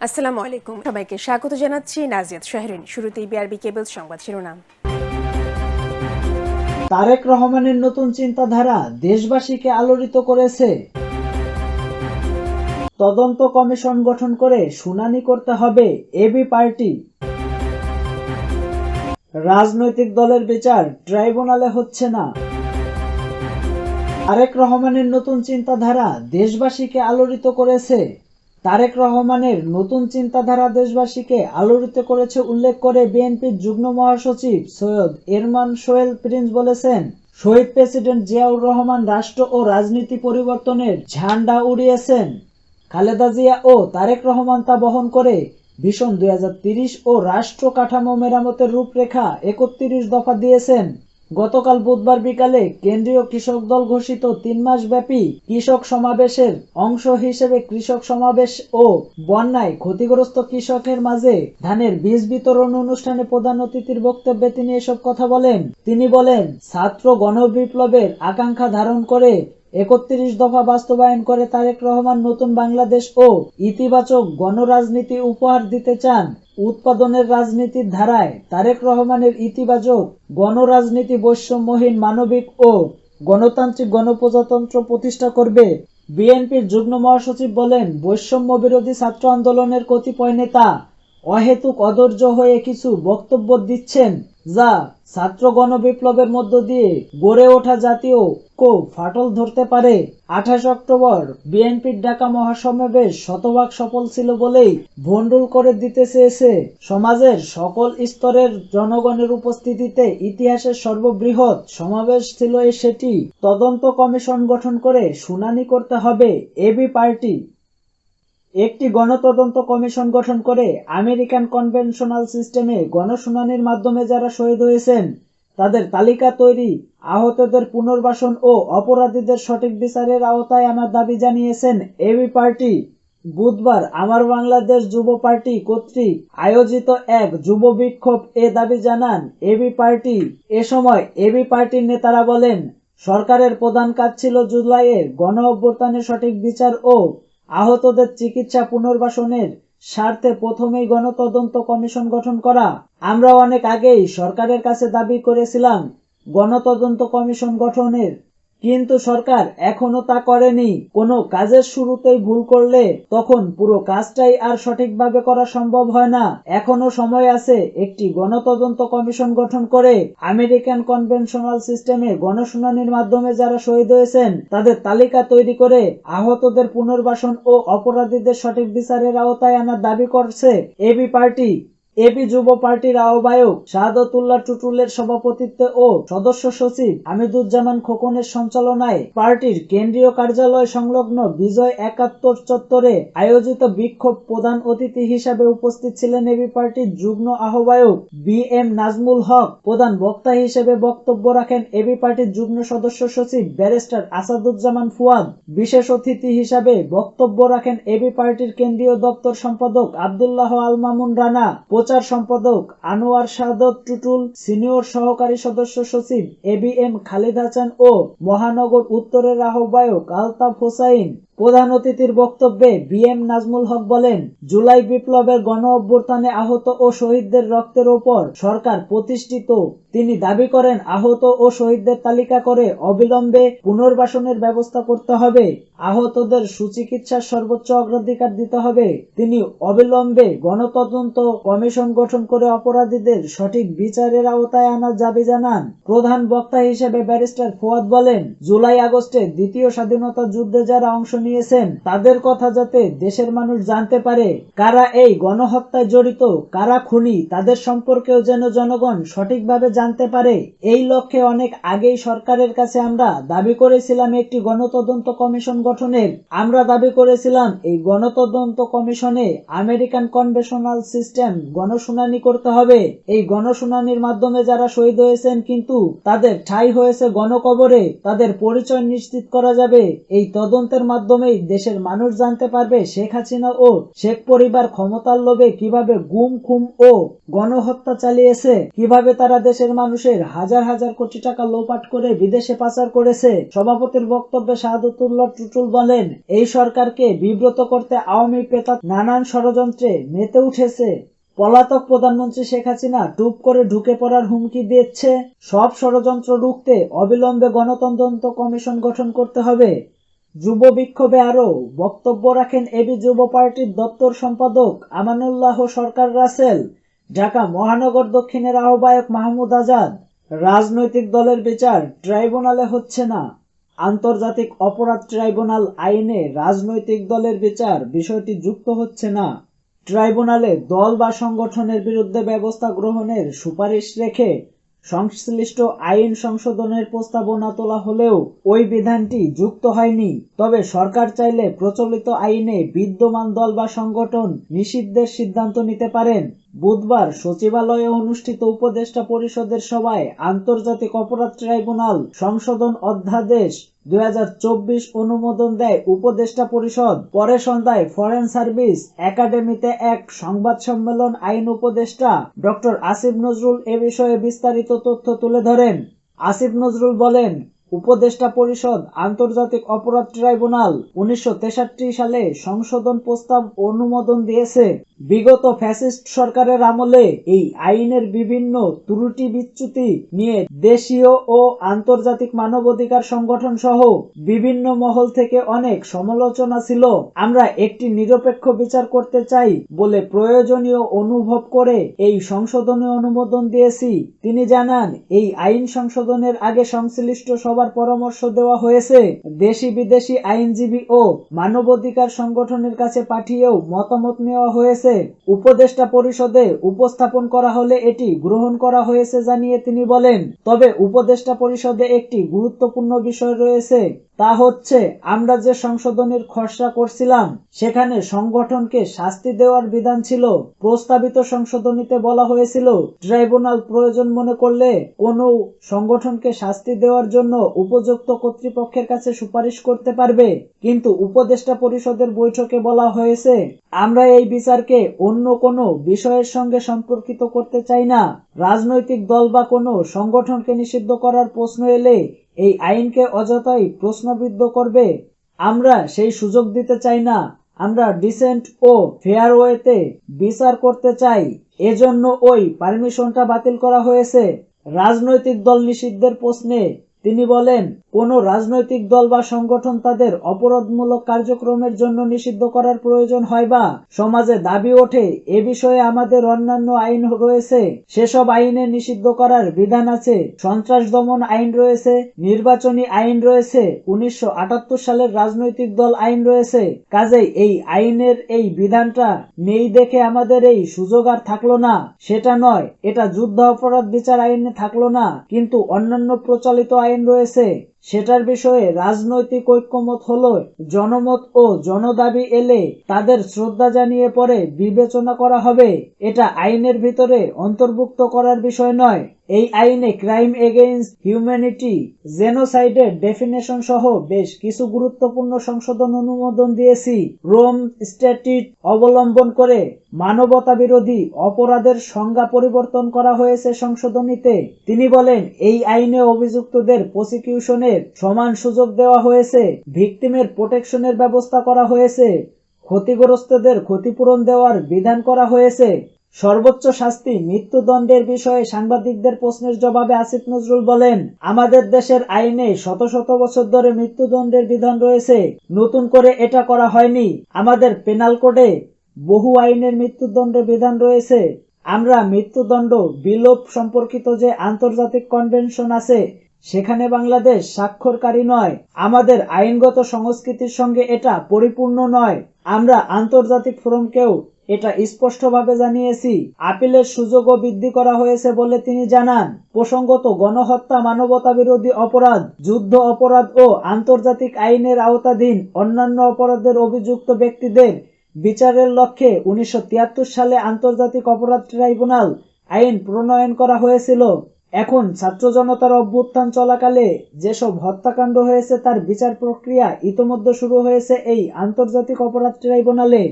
আসসালামু আলাইকুম, সবাইকে স্বাগত জানাচ্ছি। নাজিয়াত শাহরিন। শুরুতেই বিআরবি কেবল সংবাদ শিরোনাম। তারেক রহমানের নতুন চিন্তাধারা দেশবাসীকে আলোড়িত করেছে। তদন্ত কমিশন গঠন করে শুনানি করতে হবে এবি পার্টি। রাজনৈতিক দলের বিচার ট্রাইব্যুনালে হচ্ছে না। তারেক রহমানের নতুন চিন্তাধারা দেশবাসীকে আলোড়িত করেছে। তারেক রহমানের নতুন চিন্তাধারা দেশবাসীকে আলোড়িত করেছে উল্লেখ করে বিএনপির যুগ্ম মহাসচিব সৈয়দ এরমান সোহেল প্রিন্স বলেছেন, শহীদ প্রেসিডেন্ট জিয়াউর রহমান রাষ্ট্র ও রাজনীতি পরিবর্তনের ঝান্ডা উড়িয়েছেন। খালেদা জিয়া ও তারেক রহমান তা বহন করে ভিশন 2030 ও রাষ্ট্র কাঠামো মেরামতের রূপরেখা 31 দফা দিয়েছেন। গতকাল বুধবার বিকালে কেন্দ্রীয় কৃষক দল ঘোষিত 3 মাস ব্যাপী কৃষক সমাবেশের অংশ হিসেবে কৃষক সমাবেশ ও বন্যায় ক্ষতিগ্রস্ত কৃষকের মাঝে ধানের বীজ বিতরণ অনুষ্ঠানে প্রধান অতিথির বক্তব্যে তিনি এসব কথা বলেন। তিনি বলেন, ছাত্র গণবিপ্লবের আকাঙ্ক্ষা ধারণ করে 31 দফা বাস্তবায়ন করে তারেক রহমান নতুন বাংলাদেশ ও ইতিবাচক গণরাজনীতি উপহার দিতে চান। উৎপাদনের রাজনীতির ধারায় তারেক রহমানের ইতিবাচক গণরাজনীতি বৈষম্যহীন মানবিক ও গণতান্ত্রিক গণপ্রজাতন্ত্র প্রতিষ্ঠা করবে। বিএনপির যুগ্ম মহাসচিব বলেন, বৈষম্য বিরোধী ছাত্র আন্দোলনের কতিপয় নেতা অহেতুক অধৈর্য হয়ে কিছু বক্তব্য দিচ্ছেন, যা ছাত্র গণবিপ্লবের মধ্য দিয়ে গড়ে ওঠা জাতীয় ঐক্য ফাটল ধরতে পারে। 28 অক্টোবর বিএনপির ডাকা মহাসমাবেশ শতভাগ সফল ছিল বলেই ভণ্ডুল করে দিতে চেয়েছে। সমাজের সকল স্তরের জনগণের উপস্থিতিতে ইতিহাসের সর্ববৃহৎ সমাবেশ ছিল সেটি। তদন্ত কমিশন গঠন করে শুনানি করতে হবে এবি পার্টি। একটি গণতদন্ত কমিশন গঠন করে আমেরিকান কনভেনশনাল সিস্টেমে গণশুনানির মাধ্যমে যারা শহীদ হয়েছেন তাদের তালিকা তৈরি, আহতদের পুনর্বাসন ও অপরাধীদের সঠিক বিচারের আওতায় আনার দাবি জানিয়েছেন এবি পার্টি। বুধবার আমার বাংলাদেশ যুব পার্টি কর্তৃক আয়োজিত এক যুব বিক্ষোভ এ দাবি জানান এবি পার্টি। এ সময় এবি পার্টির নেতারা বলেন, সরকারের প্রধান কাজ ছিল জুলাইয়ের গণ অভ্যুত্থানের সঠিক বিচার ও আহতদের চিকিৎসা পুনর্বাসনের স্বার্থে প্রথমেই গণতদন্ত কমিশন গঠন করা। আমরা অনেক আগেই সরকারের কাছে দাবি করেছিলাম গণতদন্ত কমিশন গঠনের, কিন্তু সরকার এখনো তা করেনি। কোনো কাজের শুরুতেই ভুল করলে তখন পুরো কাজটাই আর সঠিকভাবে করা সম্ভব হয় না। এখনো সময় আছে একটি গণতদন্ত কমিশন গঠন করে আমেরিকান কনভেনশনাল সিস্টেমে গণশুনানির মাধ্যমে যারা শহীদ হয়েছেন তাদের তালিকা তৈরি করে আহতদের পুনর্বাসন ও অপরাধীদের সঠিক বিচারের আওতায় আনার দাবি করছে এবি পার্টি। এবি যুব পার্টির আহ্বায়ক শাহাদাতুল্লাহ টুটুলের সভাপতিত্বে ও সদস্য সচিব হামিদুজ্জামান খোকনের সঞ্চালনায় পার্টির কেন্দ্রীয় কার্যালয় সংলগ্ন বিজয় 71 চত্বরে আয়োজিত বিক্ষোভ প্রধান অতিথি হিসাবে উপস্থিত ছিলেন এবি পার্টির যুগ্ম আহ্বায়ক বি.এম. নাজমুল হক। প্রধান বক্তা হিসেবে বক্তব্য রাখেন এবি পার্টির যুগ্ম সদস্য সচিব ব্যারিস্টার আসাদুজ্জামান ফুয়াদ। বিশেষ অতিথি হিসাবে বক্তব্য রাখেন এবি পার্টির কেন্দ্রীয় দপ্তর সম্পাদক আব্দুল্লাহ আল মামুন রানা, প্রচার সম্পাদক আনোয়ার শাহাদত টুটুল, সিনিয়র সহকারী সদস্য সচিব এবিএম খালিদ হাসান ও মহানগর উত্তরের আহ্বায়ক আলতাফ হোসাইন। প্রধান অতিথির বক্তব্যে বি.এম. নাজমুল হক বলেন, জুলাই বিপ্লবের গণ অভ্যুত্থানে আহত ও শহীদদের রক্তের ওপর সরকার প্রতিষ্ঠিত। তিনি দাবি করেন, আহত ও শহীদদের তালিকা করে অবিলম্বে পুনর্বাসনের ব্যবস্থা করতে হবে। আহতদের সুচিকিৎসার সর্বোচ্চ অগ্রাধিকার দিতে হবে। তিনি অবিলম্বে গণতদন্ত কমিশন গঠন করে অপরাধীদের সঠিক বিচারের আওতায় আনার দাবি জানান। প্রধান বক্তা হিসেবে ব্যারিস্টার ফুয়াদ বলেন, জুলাই আগস্টে দ্বিতীয় স্বাধীনতা যুদ্ধে যারা অংশ নিয়েছেন তাদের কথা যাতে দেশের মানুষ জানতে পারে, কারা এই গণহত্যায় জড়িত, কারা খুনি, তাদের সম্পর্কেও যেন জনগণ সঠিকভাবে জানতে পারে। এই লক্ষ্যে অনেক আগেই সরকারের কাছে আমরা দাবি করেছিলাম একটি গণতদন্ত কমিশন গঠনের। আমরা দাবি করেছিলাম এই গণতদন্ত কমিশনে আমেরিকান কনভেনশনাল সিস্টেম গণশুনানি করতে হবে। এই গণশুনানির মাধ্যমে যারা শহীদ হয়েছেন কিন্তু তাদের ঠাঁই হয়েছে গণকবরে, তাদের পরিচয় নিশ্চিত করা যাবে। এই তদন্তের মাধ্যমেই দেশের মানুষ জানতে পারবে শেখ হাসিনা ও শেখ পরিবার ক্ষমতার লোভে কিভাবে গুম, খুন ও গণহত্যা চালিয়েছে, কিভাবে তারা দেশের মানুষের হাজার হাজার কোটি টাকা লোপাট করে বিদেশে পাচার করেছে। সভাপতির বক্তব্যে শাহাদাতুল্লাহ টুটুল নজরুল বলেন, এই সরকারকে বিব্রত করতে আওয়ামী পেতাত নানান ষড়যন্ত্রে মেতে উঠেছে। পলাতক প্রধানমন্ত্রী শেখ হাসিনা টুপ করে ঢুকে পড়ার হুমকি দিচ্ছে। সব ষড়যন্ত্র রুখতে অবিলম্বে গণতদন্ত কমিশন গঠন করতে হবে। যুব বিক্ষোভে আরো বক্তব্য রাখেন এবি যুব পার্টির দপ্তর সম্পাদক আমানুল্লাহ সরকার রাসেল, ঢাকা মহানগর দক্ষিণের আহ্বায়ক মাহমুদ আজাদ। রাজনৈতিক দলের বিচার ট্রাইব্যুনালে হচ্ছে না। আন্তর্জাতিক অপরাধ ট্রাইব্যুনাল আইনে রাজনৈতিক দলের বিচার বিষয়টি যুক্ত হচ্ছে না। ট্রাইব্যুনালে দল বা সংগঠনের বিরুদ্ধে ব্যবস্থা গ্রহণের সুপারিশ রেখে সংশ্লিষ্ট আইন সংশোধনের প্রস্তাবনা তোলা হলেও ওই বিধানটি যুক্ত হয়নি। তবে সরকার চাইলে প্রচলিত আইনে বিদ্যমান দল বা সংগঠন নিষিদ্ধের সিদ্ধান্ত নিতে পারেন। বুধবার সচিবালয়ে অনুষ্ঠিত উপদেষ্টা পরিষদের সভায় আন্তর্জাতিক অপরাধ ট্রাইব্যুনাল সংশোধন অধ্যাদেশ 2024 অনুমোদন দেয় উপদেষ্টা পরিষদ। পরে সন্ধ্যায় ফরেন সার্ভিস একাডেমিতে এক সংবাদ সম্মেলন আইন উপদেষ্টা ডক্টর আসিফ নজরুল এ বিষয়ে বিস্তারিত তথ্য তুলে ধরেন। আসিফ নজরুল বলেন, উপদেষ্টা পরিষদ আন্তর্জাতিক অপরাধ ট্রাইব্যুনাল 1963 সালে সংশোধন প্রস্তাব অনুমোদন দিয়েছে। বিগত ফ্যাসিস্ট সরকারের আমলে এই আইনের বিভিন্ন ত্রুটি বিচ্যুতি নিয়ে দেশীয় ও আন্তর্জাতিক মানবাধিকার সংগঠন সহ বিভিন্ন মহল থেকে অনেক সমালোচনা ছিল। আমরা একটি নিরপেক্ষ বিচার করতে চাই বলে প্রয়োজনীয় অনুভব করে এই সংশোধনী অনুমোদন দিয়েছি। তিনি জানান, এই আইন সংশোধনের আগে সংশ্লিষ্ট সবার পরামর্শ দেওয়া হয়েছে। দেশি বিদেশি আইনজীবী ও মানবাধিকার সংগঠনের কাছে পাঠিয়েও মতামত নেওয়া হয়েছে। উপদেষ্টা পরিষদে উপস্থাপন করা হলে এটি গ্রহণ করা হয়েছে জানিয়ে তিনি বলেন, তবে উপদেষ্টা পরিষদে একটি গুরুত্বপূর্ণ বিষয় রয়েছে, তা হচ্ছে আমরা যে সংশোধনের খসড়া করছিলাম সেখানে সংগঠনকে শাস্তি দেওয়ার বিধান ছিল। প্রস্তাবিত সংশোধনীতে বলা হয়েছিল ট্রাইব্যুনাল প্রয়োজন মনে করলে কোনো সংগঠনকে শাস্তি দেওয়ার জন্য উপযুক্ত কর্তৃপক্ষের কাছে সুপারিশ করতে পারবে, কিন্তু উপদেষ্টা পরিষদের বৈঠকে বলা হয়েছে আমরা এই বিচারকে অন্য কোনো বিষয়ের সঙ্গে সম্পর্কিত করতে চাই না। রাজনৈতিক দল বা কোনো সংগঠনকে নিষিদ্ধ করার প্রশ্ন এলে এই আইনকে অযথাই প্রশ্নবিদ্ধ করবে। আমরা সেই সুযোগ দিতে চাই না। আমরা ডিসেন্ট ও ফেয়ার ওয়েতে বিচার করতে চাই। এজন্য ওই পারমিশনটা বাতিল করা হয়েছে। রাজনৈতিক দল নিষিদ্ধের প্রশ্নে তিনি বলেন, কোন রাজনৈতিক দল বা সংগঠন তাদের অপরাধমূলক কার্যক্রমের জন্য নিষিদ্ধ করার প্রয়োজন হয় বা সমাজে দাবি ওঠে এ বিষয়ে আমাদের অন্যান্য আইন রয়েছে, সেসব আইনে নিষিদ্ধ করার বিধান আছে। সন্ত্রাস দমন আইন রয়েছে, নির্বাচনী আইন রয়েছে, 1978 সালের রাজনৈতিক দল আইন রয়েছে। কাজেই এই আইনের এই বিধানটা নেই দেখে আমাদের এই সুযোগ আর থাকলো না, সেটা নয়। এটা যুদ্ধ অপরাধ বিচার আইনে থাকলো না, কিন্তু অন্যান্য প্রচলিত আইন রয়েছে, সেটার বিষয়ে রাজনৈতিক ঐক্যমত হলো জনমত ও জনদাবি এলে তাদের শ্রদ্ধা জানিয়ে পরে বিবেচনা করা হবে। এটা আইনের ভিতরে অন্তর্ভুক্ত করার বিষয় নয়। এই আইনে ক্রাইম এগেইনস্ট হিউম্যানিটি, জেনোসাইডের ডেফিনেশন সহ বেশ কিছু গুরুত্বপূর্ণ সংশোধন অনুমোদন দিয়েছি। রোম স্ট্যাটিউট অবলম্বন করে মানবতা বিরোধী অপরাধের সংজ্ঞা পরিবর্তন করা হয়েছে সংশোধনীতে। তিনি বলেন, এই আইনে অভিযুক্তদের প্রসিকিউশনের সমান সুযোগ দেওয়া হয়েছে, ভিকটিমের প্রোটেকশনের ব্যবস্থা করা হয়েছে, ক্ষতিগ্রস্তদের ক্ষতিপূরণ দেওয়ার বিধান করা হয়েছে। সর্বোচ্চ শাস্তি মৃত্যুদণ্ডের বিষয়ে সাংবাদিকদের প্রশ্নের জবাবে আসিফ নজরুল বলেন, আমাদের দেশের আইনে শত শত বছর ধরে মৃত্যুদণ্ডের বিধান রয়েছে, নতুন করে এটা করা হয়নি। আমাদের পেনাল কোডে বহু আইনের মৃত্যুদণ্ডের বিধান রয়েছে। আমরা মৃত্যুদণ্ড বিলোপ সম্পর্কিত যে আন্তর্জাতিক কনভেনশন আছে সেখানে বাংলাদেশ স্বাক্ষরকারী নয়। আমাদের আইনগত সংস্কৃতির সঙ্গে এটা পরিপূর্ণ নয়। আমরা আন্তর্জাতিক ফোরামকেও এটা স্পষ্টভাবে জানিয়েছি। আপিলের সুযোগও বৃদ্ধি করা হয়েছে বলে তিনি জানান। প্রসঙ্গত, গণহত্যা, মানবতা বিরোধী অপরাধ, যুদ্ধ অপরাধ ও আন্তর্জাতিক আইনের আওতাধীন অন্যান্য অপরাধের অভিযুক্ত ব্যক্তিদের বিচারের লক্ষ্যে 1973 সালে আন্তর্জাতিক অপরাধ ট্রাইব্যুনাল আইন প্রণয়ন করা হয়েছিল। এখন ছাত্র জনতার অভ্যুত্থান চলাকালে যেসব হত্যাকাণ্ড হয়েছে তার বিচার প্রক্রিয়া ইতোমধ্যে শুরু হয়েছে এই আন্তর্জাতিক অপরাধ ট্রাইব্যুনালে।